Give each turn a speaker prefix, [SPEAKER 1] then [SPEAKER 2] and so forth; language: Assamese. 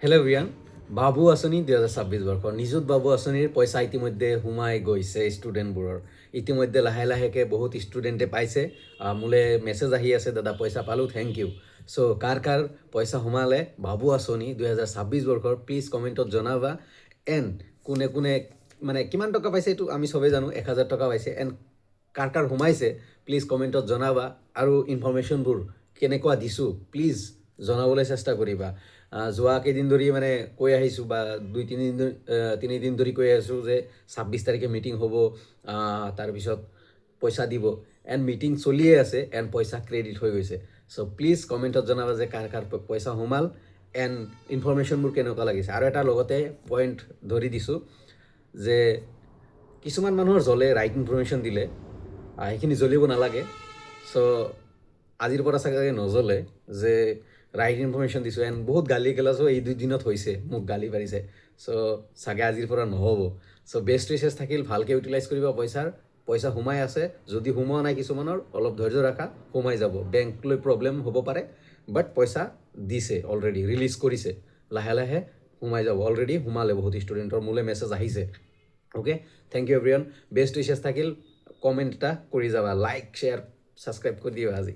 [SPEAKER 1] হেল্ল' এভৰিৱান, বাবু আঁচনি 2026 বৰ্ষৰ নিযুত বাবু আঁচনিৰ পইচা ইতিমধ্যে সোমাই গৈছে ষ্টুডেণ্টবোৰৰ। ইতিমধ্যে লাহে লাহেকৈ বহুত ষ্টুডেণ্টে পাইছে। মোলৈ মেছেজ আহি আছে, দাদা পইচা পালোঁ, থেংক ইউ। চ' কাৰ কাৰ পইচা সোমালে বাবু আঁচনি 2026 বৰ্ষৰ প্লিজ কমেণ্টত জনাবা। এণ্ড কোনে কোনে মানে কিমান টকা পাইছে এইটো আমি চবেই জানো, 1000 টকা পাইছে। এণ্ড কাৰ কাৰ সোমাইছে প্লিজ কমেণ্টত জনাবা। আৰু ইনফৰ্মেশ্যনবোৰ কেনেকুৱা দিছোঁ প্লিজ জনাবলৈ চেষ্টা কৰিবা। যোৱা কেইদিন ধৰি মানে কৈ আহিছোঁ বা তিনিদিন ধৰি কৈ আছোঁ যে 26 তাৰিখে মিটিং হ'ব, তাৰপিছত পইচা দিব। এণ্ড মিটিং চলিয়ে আছে এণ্ড পইচা ক্ৰেডিট হৈ গৈছে। চ' প্লিজ কমেণ্টত জনাবা যে কাৰ কাৰ পইচা সোমাল এণ্ড ইনফৰ্মেশ্যনবোৰ কেনেকুৱা লাগিছে। আৰু এটা লগতে পইণ্ট ধৰি দিছোঁ যে কিছুমান মানুহৰ জ্বলে ৰাইট ইনফৰ্মেশ্যন দিলে, সেইখিনি জ্বলিব নালাগে। চ' আজিৰ পৰা চাগে নজ্বলে যে ৰাইট ইনফৰ্মেশ্যন দিছোঁ। এণ্ড বহুত গালি গালাজো এই 2 দিনত হৈছে, মোক গালি পাৰিছে। চ' চাগে আজিৰ পৰা নহ'ব। চ' বেষ্ট উইচেছ থাকিল, ভালকৈ ইউটিলাইজ কৰিবা পইচা সোমাই আছে। যদি সোমোৱা নাই কিছুমানৰ অলপ ধৈৰ্য ৰাখা, সোমাই যাব। বেংক লৈ প্ৰব্লেম হ'ব পাৰে, বাট পইচা দিছে অলৰেডি, ৰিলিজ কৰিছে। লাহে লাহে সোমাই যাব। অলৰেডি সোমালে বহুত ষ্টুডেণ্টৰ, মোলৈ মেছেজ আহিছে। Okay, thank you everyone. Best wishes থাকিল, কমেণ্ট এটা কৰি যাবা, লাইক শ্বেয়াৰ ছাবস্ক্ৰাইব কৰি দিবা আজি।